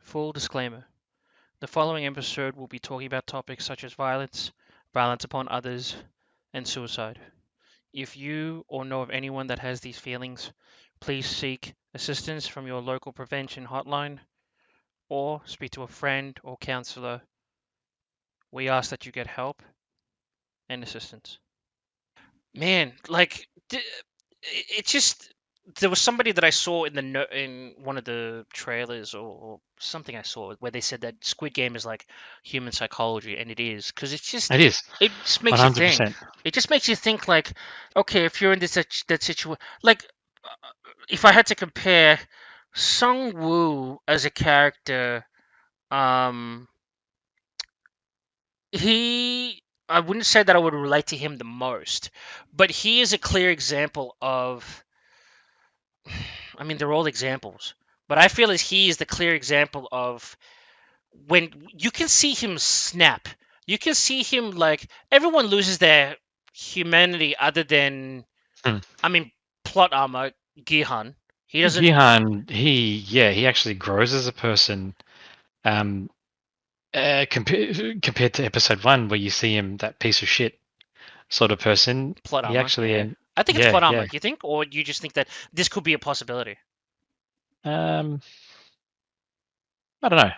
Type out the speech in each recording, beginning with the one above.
Full disclaimer: the following episode will be talking about topics such as violence, violence upon others, and suicide. If you or know of anyone that has these feelings, please seek assistance from your local prevention hotline or speak to a friend or counselor. We ask that you get help and assistance. Man, it's just there was somebody that I saw in in one of the trailers or something I saw where they said that Squid Game is like human psychology, and it is because It is it just makes you think. 100%. It just makes you think like, okay, if you're in that situation, like if I had to compare Song Woo as a character, um, he I wouldn't say that I would relate to him the most, but he is a clear example of. I mean, they're all examples, but I feel as he is the clear example of when you can see him snap. You can see him like everyone loses their humanity other than, Hmm. I mean, plot armor. Gihan, he doesn't. Gihan, he actually grows as a person. Um, compared to episode one, where you see him that piece of shit sort of person, Plot he armor. actually, Yeah, I think it's yeah, plot armor. yeah. You think, or you just think that this could be a possibility? Um, I don't know.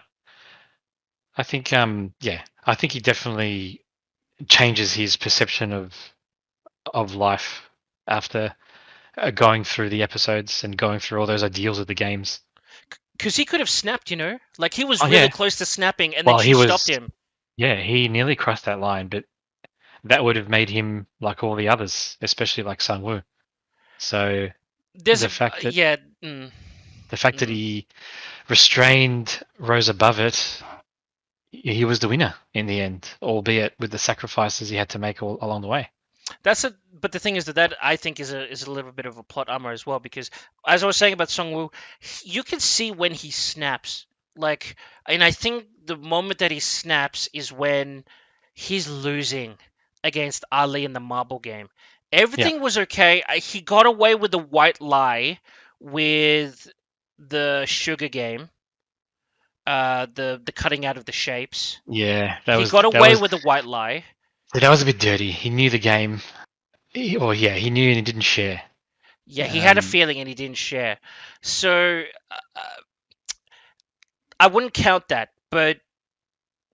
I think he definitely changes his perception of life after going through the episodes and going through all those ideals of the games. Because he could have snapped, like he was Oh really yeah, close to snapping, and then well she he stopped was, him. yeah, he nearly crossed that line, but that would have made him like all the others, especially like Songwoo. So There's the a fact that yeah. Mm, the fact that mm. he restrained, rose above it, he was the winner in the end, albeit with the sacrifices he had to make all along the way. But the thing is that I think is a little bit of a plot armor as well, because as I was saying about Songwoo, you can see when he snaps. Like, and I think the moment that he snaps is when he's losing against Ali in the marble game. Yeah, Everything was okay. He got away with the white lie with the sugar game, the cutting out of the shapes. yeah, He got away with the white lie. that was a bit dirty. He knew the game, or yeah, he knew and he didn't share. Yeah, he had a Um, feeling and he didn't share. So I wouldn't count that, but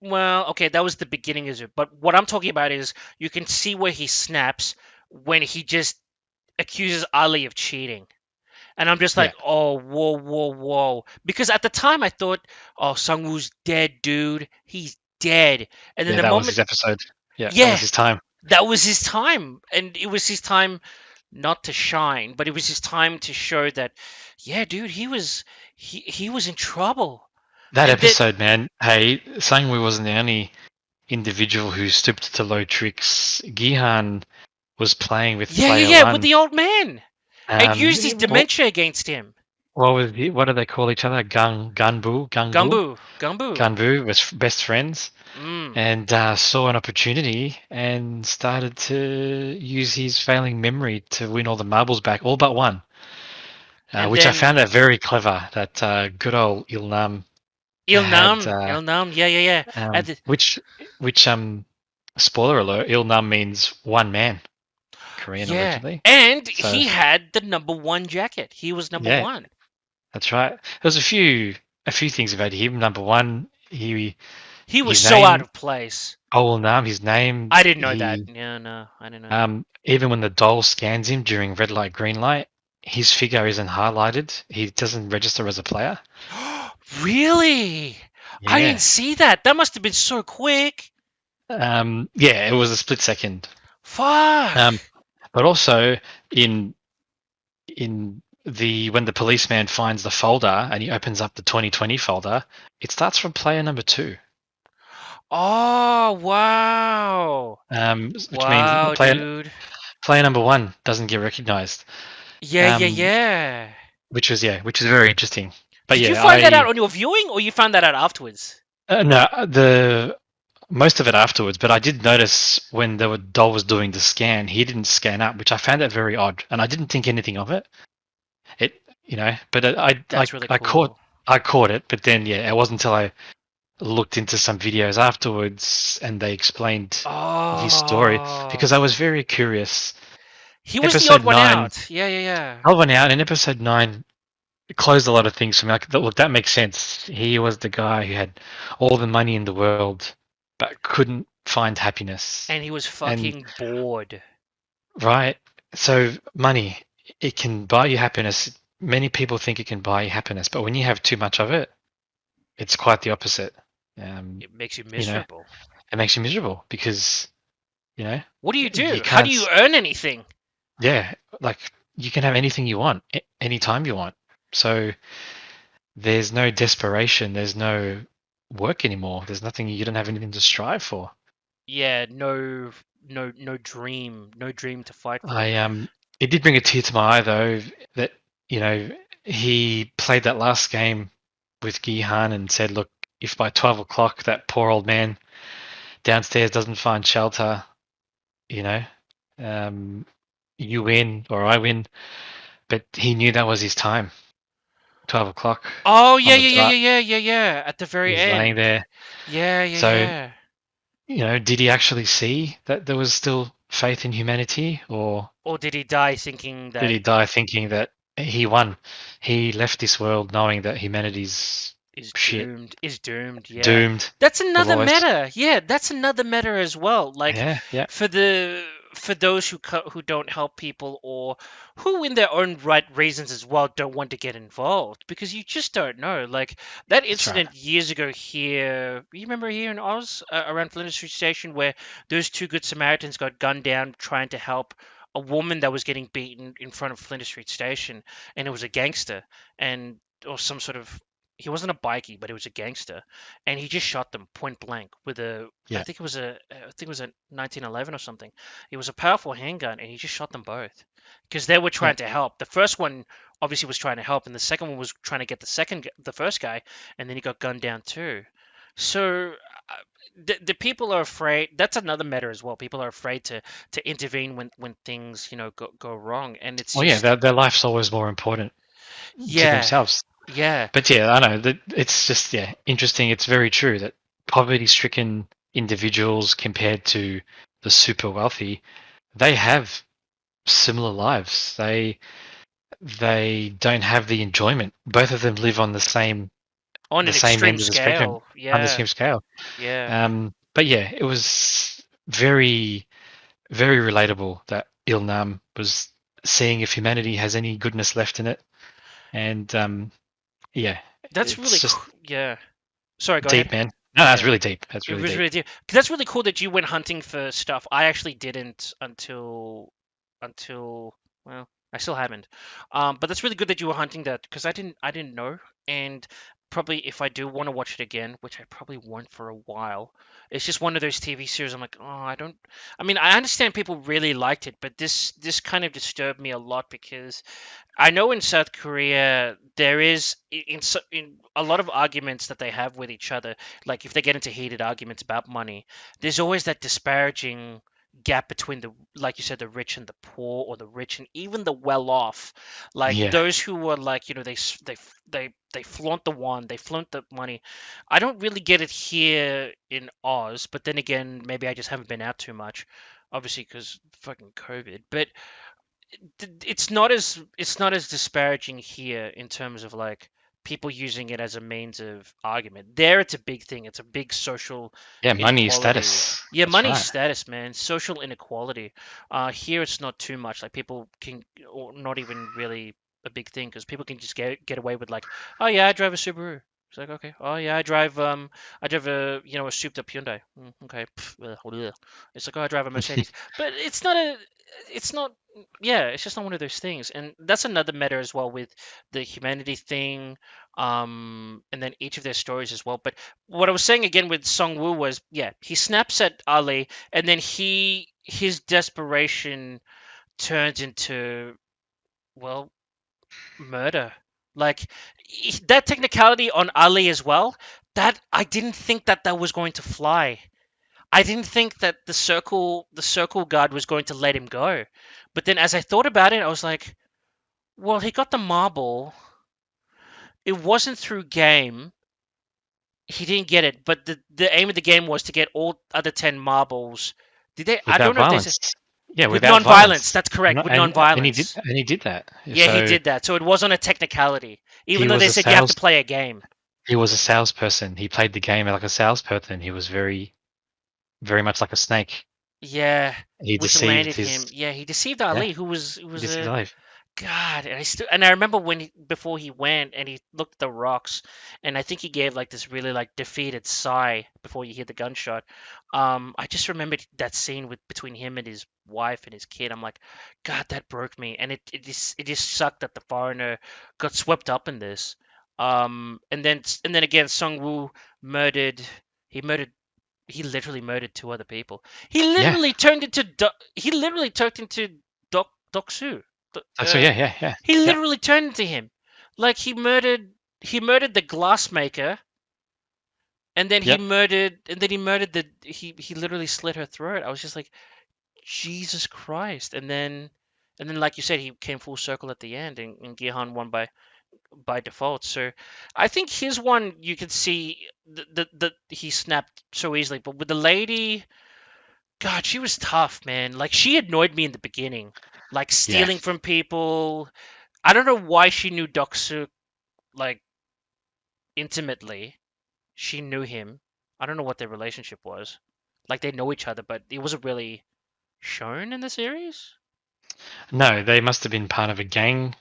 well, okay, that was the beginning of it. But what I'm talking about is you can see where he snaps when he just accuses Ali of cheating. And I'm just yeah, like, oh, whoa, whoa, whoa. Because at the time I thought, oh, Sungwoo's dead, dude. He's dead. And then yeah, the that was moment, his episode. Yeah, that was yeah, his time. that was his time. And it was his time not to shine, but it was his time to show that, yeah, dude, he was in trouble. That And then episode, man. Hey, Sangwoo wasn't the only individual who stooped to low tricks. Gihan was playing with yeah, yeah, player yeah, with one. the old man, and used his What, dementia against him. what do they call each other? Gumbu. Gunbu was best friends, Mm. and saw an opportunity and started to use his failing memory to win all the marbles back, all but one. And Which I then found that very clever. That good old Ilnam had, Il Nam, yeah, yeah, yeah. At um, the, which spoiler alert, Ilnam means one man, Korean yeah, originally. and So he had the number one jacket. He was number yeah, one. that's right. There's a few things about him. Number one, He was his so out name, of place. Ilnam, his name, I didn't know that. he Yeah, no, I didn't know that. even when the doll scans him during red light, green light, his figure isn't highlighted. He doesn't register as a player. Really? I didn't Yeah. see that. That must have been so quick. Yeah, it was a split second. Fuck. Um, but also in the when the policeman finds the folder and he opens up the 2020 folder, it starts from player number two, Oh, wow. which means Wow, dude. player number one doesn't get recognized, Yeah, yeah, um, yeah. which is very interesting. But Did you yeah, find that out on your viewing or you found that out afterwards? no, the most of it afterwards, but I did notice when the doll was doing the scan, he didn't scan up, which I found that very odd, and I didn't think anything of it. It, but That's really I caught cool. I caught it, but then yeah, it wasn't until I looked into some videos afterwards and they explained his story Oh, because I was very curious. he was the odd Episode one 9, out. Yeah, yeah, yeah. I went out, and episode 9 closed a lot of things for me. Like, look, that makes sense. He was the guy who had all the money in the world but couldn't find happiness. And he was And fucking bored. right, so money, it can buy you happiness. Many people think it can buy you happiness, but when you have too much of it, it's quite the opposite. Um, It makes you you know, miserable. it makes you miserable because, you know, What do you you do? How do can't, you earn anything? yeah, like you can have anything you want, anytime you want. So there's no desperation, there's no work anymore. There's nothing, you don't have anything to strive for. Yeah, no dream to fight for. It did bring a tear to my eye though that, you know, he played that last game with Gihan and said, look, if by 12 o'clock that poor old man downstairs doesn't find shelter, you know, um, you win or I win. But he knew that was his time, 12 o'clock Oh yeah, on the yeah, yeah, dot. yeah, yeah, yeah, yeah. At the very He's laying end. there. Yeah, yeah, So, yeah. did he actually see that there was still faith in humanity, or Or did he die thinking did that he die thinking that he won? He left this world knowing that humanity's shit, is doomed, yeah. doomed, That's will another always. meta. Yeah, that's another meta as well. Like Yeah, yeah, for the for those who don't help people or who in their own right reasons as well don't want to get involved because you just don't know. Like that that's right. incident years ago here, you remember here in Oz around Flinders Street Station where those two good Samaritans got gunned down trying to help a woman that was getting beaten in front of Flinders Street Station, and it was a gangster and or some sort of he wasn't a bikie, but he was a gangster, and he just shot them point blank with a. Yeah, I think it was a 1911 or something. It was a powerful handgun, and he just shot them both because they were yeah. trying to help. The first one obviously was trying to help, and the second one was trying to get the first guy, and then he got gunned down too. So the people are afraid. That's another matter as well. People are afraid to intervene when things go wrong, and it's Well, yeah, just their life's always more important to yeah, themselves. yeah. But yeah, I know that it's just interesting. It's very true that poverty-stricken individuals compared to the super wealthy, they have similar lives. They don't have the enjoyment. Both of them live on On the an same extreme end of the spectrum, scale, on the yeah, same scale. yeah. But yeah, it was very very relatable that Ilnam was seeing if humanity has any goodness left in it, and yeah, That's it's really just yeah. Sorry, go deep, ahead. man. No, that's Yeah, really deep. That's it really was deep. really deep. That's really cool that you went hunting for stuff. I actually didn't until well, I still haven't. But that's really good that you were hunting that because I didn't know. And probably if I do want to watch it again, which I probably won't for a while, it's just one of those TV series. I'm like, oh, I don't. I mean, I understand people really liked it, but this kind of disturbed me a lot because I know in South Korea there is in a lot of arguments that they have with each other, like if they get into heated arguments about money, there's always that disparaging gap between the like you said the rich and the poor or the rich and even the well off, like Yeah, those who are like they flaunt the wand, they flaunt the money. I don't really get it here in Oz, but then again maybe I just haven't been out too much, obviously because fucking COVID. But it's not as disparaging here in terms of like people using it as a means of argument. There, it's a big thing. It's a big social yeah, money inequality. status. Yeah, That's money right. status, man. Social inequality. Here, it's not too much. Like people can, or not even really a big thing because people can just get away with like, oh yeah, I drive a Subaru. It's like okay. Oh yeah, I drive a souped up Hyundai. Okay. Pff, ugh. It's like oh I drive a Mercedes, but it's not yeah, it's just not one of those things. And that's another matter as well with the humanity thing, and then each of their stories as well. But what I was saying again with Songwoo was, yeah, he snaps at Ali, and then his desperation turns into, well, murder. Like that technicality on Ali as well. That I didn't think that was going to fly. I didn't think that the circle guard was going to let him go. But then as I thought about it, I was like, well, he got the marble it wasn't through game. He didn't get it, but the aim of the game was to get all other 10 marbles. Did they? I without don't know if they said violence. Yeah, with without non-violence. violence. That's correct, with non-violence. And he did that. Yeah, he So did that. So it wasn't a technicality, even he though was they a said you have to sales play a game. he was a salesperson. He played the game like a salesperson. He was very much like a snake. Yeah, He which deceived landed his him. Yeah, he deceived yeah, Ali, who was he deceived a life. God, and I remember before he went and he looked at the rocks, and I think he gave like this really like defeated sigh before you hear the gunshot. I just remembered that scene with between him and his wife and his kid. I'm like, God, that broke me, and it just sucked that the foreigner got swept up in this. And then again, Songwoo murdered. He murdered. He literally murdered two other people. Yeah. He literally turned into Doksu. So He yeah. literally turned into him. Like he murdered the glassmaker, Yep. and then he literally slit her throat. I was just like, Jesus Christ. And then like you said, he came full circle at the end, and Gihan won by default. So I think his one, you could see the he snapped so easily, but with the lady, God, she was tough, man. Like she annoyed me in the beginning, like Yeah. stealing from people. I don't know why she knew Doksu like intimately. She knew him. I don't know what their relationship was. Like they know each other, but it wasn't really shown in the series. No, they must have been part of a gang.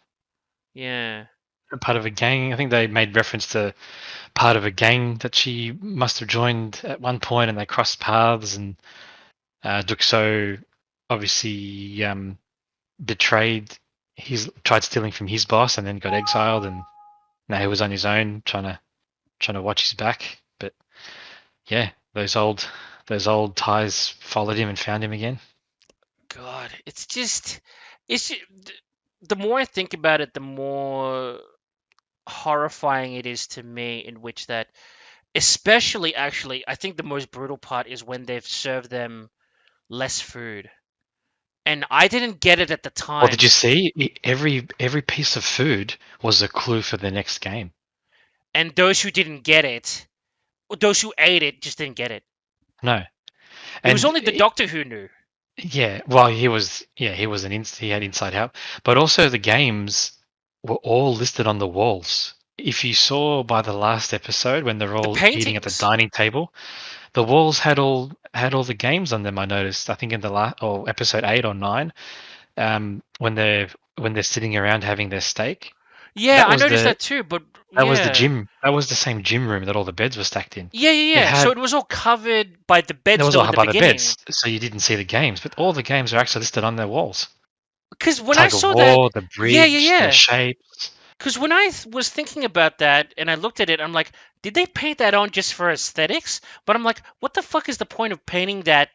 Yeah. Part of a gang. I think they made reference to part of a gang that she must have joined at one point, and they crossed paths. And Duxo obviously betrayed. He's tried stealing from his boss, and then got exiled, and now he was on his own, trying to watch his back. But yeah, those old ties followed him and found him again. God, the more I think about it, the more horrifying it is to me. In which that, especially actually, I think the most brutal part is when they've served them less food, and I didn't get it at the Well, did time. you see? Every piece of food was a clue for the next game. And those who didn't get it, those who ate it, just didn't get it. No, It was and only the doctor who knew. yeah, well, he was he had inside help, but also the games were all listed on the walls. If you saw by the last episode when they're The all eating at the paintings. dining table, the walls had all the games on them. I noticed. I think in the last or episode 8 or 9, when they're sitting around having their steak, Yeah, that I was noticed the that too. But that was the yeah, gym. That was the same gym room that all the beds were stacked in. yeah, yeah, It yeah. So had it was all covered by the It beds was though all in the by the beginning. beds, so you didn't see the games, but all the games are actually listed on their walls. Because when I Tug of saw that, war, the yeah, yeah, bridge, the yeah. shapes. Because when was thinking about that and I looked at it, I'm like, did they paint that on just for aesthetics? But I'm like, what the fuck is the point of painting that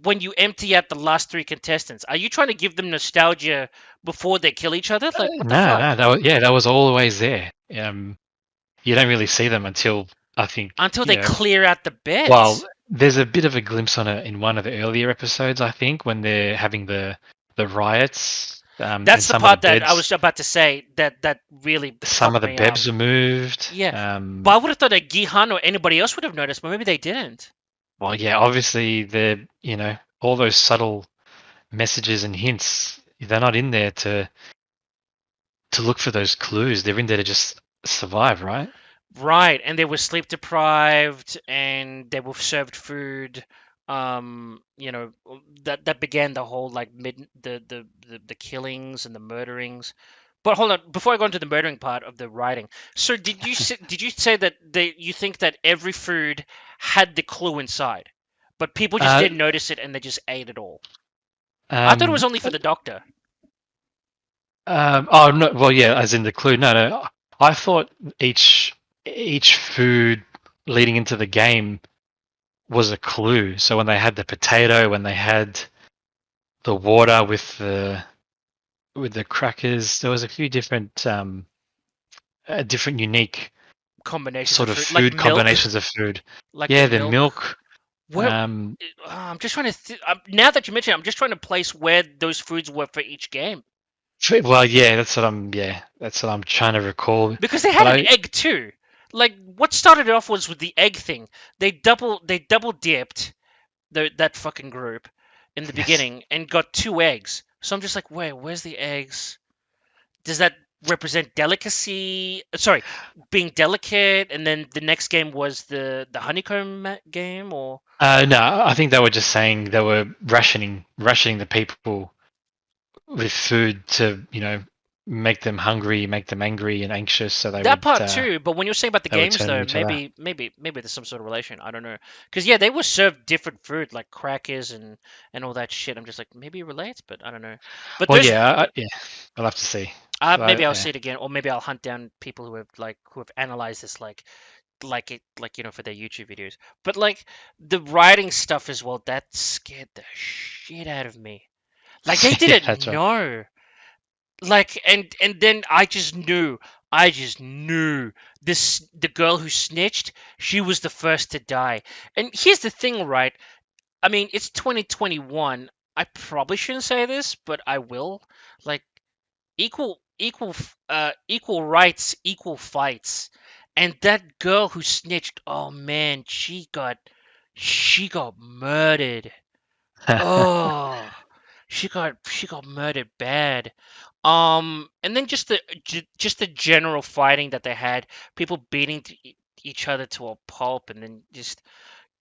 when you empty out the last three contestants? Are you trying to give them nostalgia before they kill each other? Like, what the No, fuck? no, that was always there. You don't really see them until I think Until they clear out the well, beds. there's a bit of a glimpse on it in one of the earlier episodes. I think when they're having the riots, and That's the part that I was about to say that really some of fucked the me up. beds are moved. Yeah, but I would have thought that Gihan or anybody else would have noticed, but maybe they didn't. Well, yeah, obviously all those subtle messages and hints. They're not in there to look for those clues. They're in there to just survive, right? Right, and they were sleep deprived, and they were served food. That began the whole like the killings and the murderings. But hold on, before I go into the murdering part of the writing, so did you say that you think that every food had the clue inside, but people just Uh, didn't notice it and they just ate it all? I thought it was um, only for the doctor. oh no, well yeah, as in the clue. No, no. I thought each food leading into the game was a clue. So when they had the potato, when they had the water with the crackers, there was a few different unique Combinations of sort of fruit, like food milk, combinations of food. like the Yeah, the milk. milk. Where Um, I'm just trying to now that you mention it, I'm just trying to place where those foods were for each game. Well, yeah, that's what I'm trying to recall. Because they But had an I egg too. Like what started it off was with the egg thing. They double dipped that fucking group in the yes. beginning and got two eggs. So I'm just like, wait, where's the eggs? Does that represent delicacy? Sorry, being delicate. And then the next game was the honeycomb game, or No, I think they were just saying they were rationing the people with food to, make them hungry, make them angry and anxious, so that part too. But when you're saying about the they would games, turn on though, each other. maybe there's some sort of relation. I don't know. Because yeah, they were served different food like crackers and all that shit. I'm just like maybe it relates, but I don't know. But Well, there's yeah, yeah, I'll have to see. maybe I'll Yeah, see it again, or maybe I'll hunt down people who have analyzed this for their YouTube videos. But like the writing stuff as well, that scared the shit out of me. Like they yeah, didn't that's right. know. Like and then I just knew this the girl who snitched, she was the first to die. And here's the thing, right? I mean, it's 2021. I probably shouldn't say this, but I will. Like equal rights, equal fights. And that girl who snitched, oh man, she got murdered. Oh, she got murdered bad. And then just the general fighting that they had, people beating each other to a pulp, and then just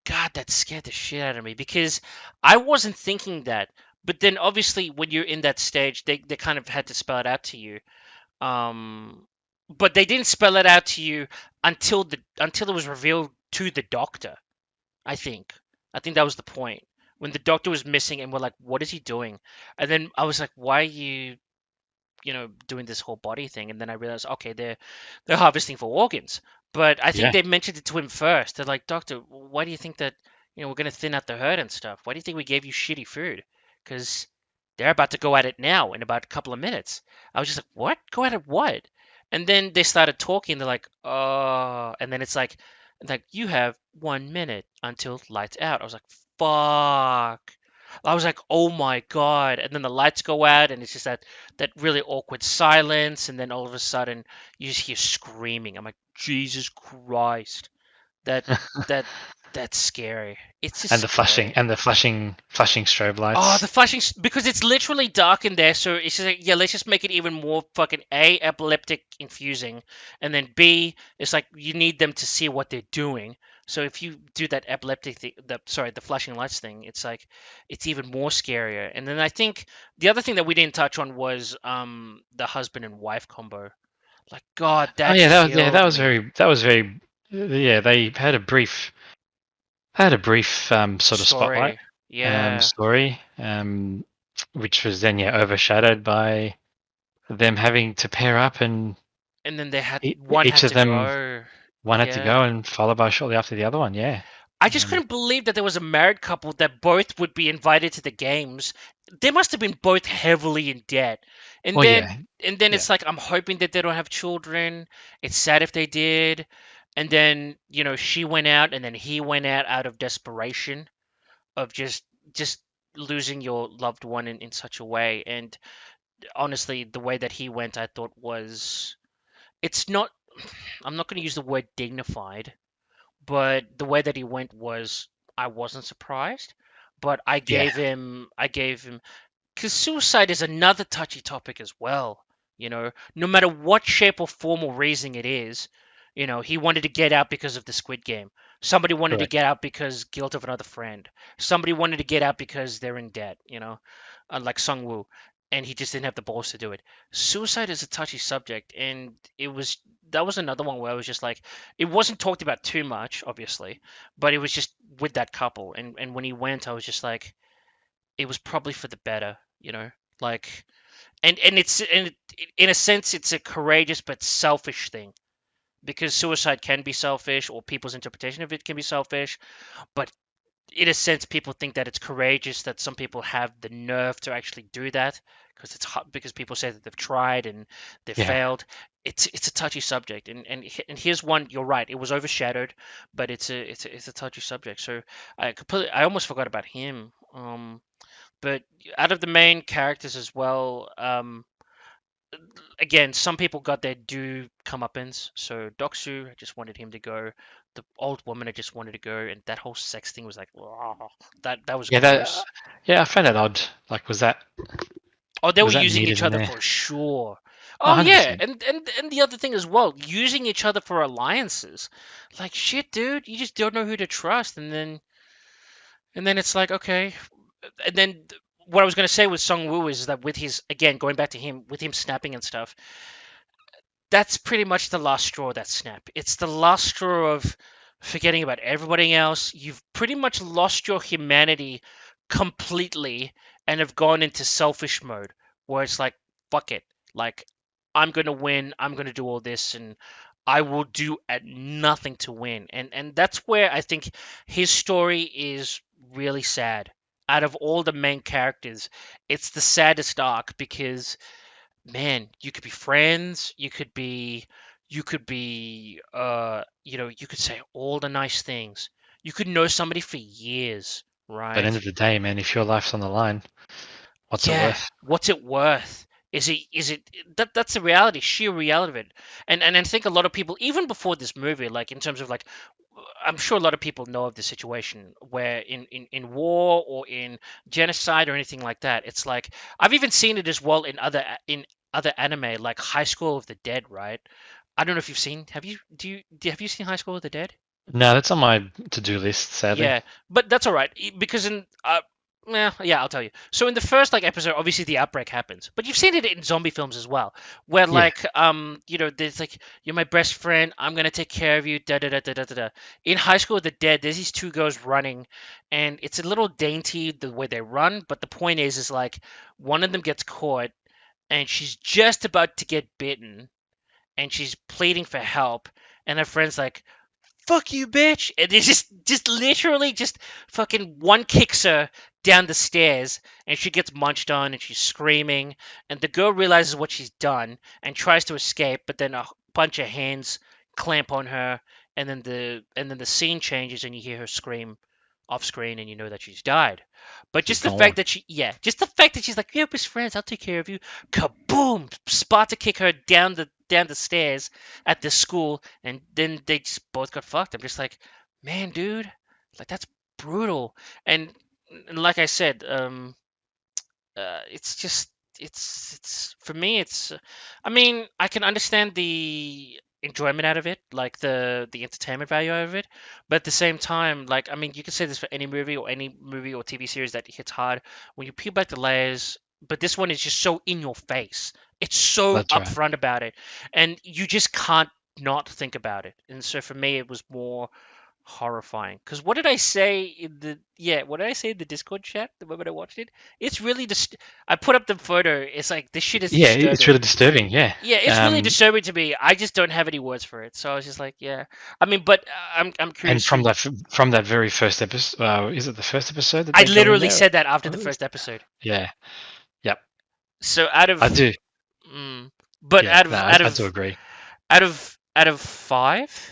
God, that scared the shit out of me because I wasn't thinking that. But then obviously when you're in that stage, they kind of had to spell it out to you. Um, but they didn't spell it out to you until it was revealed to the doctor. I think. I think that was the point when the doctor was missing and we're like, what is he doing? And then I was like, why are you doing this whole body thing? And then I realized, okay, they're harvesting for organs. But I think Yeah. they mentioned it to him first. They're like, doctor, why do you think that we're gonna thin out the herd and stuff? Why do you think we gave you shitty food? Because they're about to go at it now in about a couple of minutes. I was just like, what? Go at it what? And then they started talking. They're like, oh, and then it's like you have 1 minute until lights out. I was like, fuck. I was like, oh my god. And then the lights go out, and it's just that really awkward silence, and then all of a sudden you just hear screaming. I'm like, Jesus Christ. That that that's scary. It's just And the scary. flashing strobe Oh, lights. the flashing because it's literally dark in there, so it's just like, yeah, let's just make it even more fucking A, epileptic infusing, and then B, it's like you need them to see what they're doing. So if you do that epileptic thing, the flashing lights thing, it's like it's even more scarier. And then I think the other thing that we didn't touch on was the husband and wife combo. Like God, Oh that yeah, that killed was me. very yeah, they had a brief sort of spotlight Story. Yeah. story, which was then overshadowed by them having to pair up, and And then they had one each had of to them, go. one had to go, Yeah. and followed by shortly after the other one. Yeah. I just Um, couldn't believe that there was a married couple that both would be invited to the games. They must have been both heavily in debt. And well, then yeah, and then yeah, it's like I'm hoping that they don't have children. It's sad if they did. And then, she went out and then he went out of desperation of just losing your loved one in such a way. And honestly, the way that he went I thought was it's not I'm not going to use the word dignified, but the way that he went was I wasn't surprised, but yeah, I gave him because suicide is another touchy topic as well. No matter what shape or form or reason it is, he wanted to get out because of the Squid Game. Somebody wanted to correct. get out because guilt of another friend. Somebody wanted to get out because they're in debt. Like Songwoo, and he just didn't have the balls to do it. Suicide is a touchy subject, and that was another one where I was just like, it wasn't talked about too much, obviously, but it was just with that couple, and when he went, I was just like, it was probably for the better, like, and in a sense, it's a courageous but selfish thing because suicide can be selfish, or people's interpretation of it can be selfish, but in a sense, people think that it's courageous that some people have the nerve to actually do that because it's hard, because people say that they've tried and they've Yeah, failed. It's a touchy subject, and here's one. You're right, it was overshadowed, but it's a touchy subject. So I almost forgot about him. But out of the main characters as well, again, some people got their due comeuppance. So Doksu, I just wanted him to go. The old woman, I just wanted to go, and that whole sex thing was like, that was Yeah, gross. yeah, I found that odd. Like, Oh, they were was that using needed each in other there? for sure. Oh, Oh yeah, 100%. and the other thing as well, using each other for alliances. Like shit, dude, you just don't know who to trust, and then it's like okay, and then what I was gonna say with Song Woo is that with his again going back to him with him snapping and stuff, that's pretty much the last straw that snap. It's the last straw of forgetting about everybody else. You've pretty much lost your humanity completely and have gone into selfish mode where it's like, fuck it. Like, I'm going to win. I'm going to do all this and I will do at nothing to win. And that's where I think his story is really sad. Out of all the main characters, it's the saddest arc because man, you could be friends, you could say all the nice things. You could know somebody for years, But end right? of the day, man, if your life's on the line, what's it Yeah, worth? what's it worth? Is it that's the reality, sheer reality of it. And I think a lot of people, even before this movie, like in terms of like I'm sure a lot of people know of the situation where in war or in genocide or anything like that, it's like I've even seen it as well in other anime like High School of the Dead, right? I don't know if you've seen. Have you seen High School of the Dead? No, that's on my to-do list, sadly. Yeah, but that's all right because yeah, I'll tell you. So in the first like episode, obviously the outbreak happens, but you've seen it in zombie films as well, where Yeah, like there's like you're my best friend, I'm gonna take care of you, da da da da da da. Da. In High School of the Dead, there's these two girls running, and it's a little dainty the way they run, but the point is like one of them gets caught, and she's just about to get bitten, and she's pleading for help, and her friend's like, fuck you, bitch. And it's just literally just fucking one kicks her down the stairs and she gets munched on and she's screaming. And the girl realizes what she's done and tries to escape, but then a bunch of hands clamp on her. And then the scene changes and you hear her scream off screen and you know that she's died. But she's just the gone. fact that just the fact that she's like, yeah, we're friends, I'll take care of you. Kaboom! Spot to kick her down the stairs at the school, and then they just both got fucked. I'm just like, man, dude, like that's brutal. And like I said, it's just it's for me. I mean, I can understand the enjoyment out of it, like the entertainment value out of it, but at the same time, like I mean, you can say this for any movie or TV series that hits hard when you peel back the layers. But this one is just so in your face. It's so That's right. upfront about it, and you just can't not think about it. And so for me, it was more horrifying. Because what did I say in the what did I say in the Discord chat the moment I watched it? It's really I put up the photo. It's like this shit is Yeah, it's disturbing. really disturbing. Yeah. Yeah, it's really Um, disturbing to me. I just don't have any words for it. So I was just like, yeah. I mean, but I'm and curious for. from that very first episode, is it the first episode that I they go in literally there? said that after the Uh, first episode. Yeah. Yep. So out I of, do. mm, but Yeah. No, I do agree. out of 5.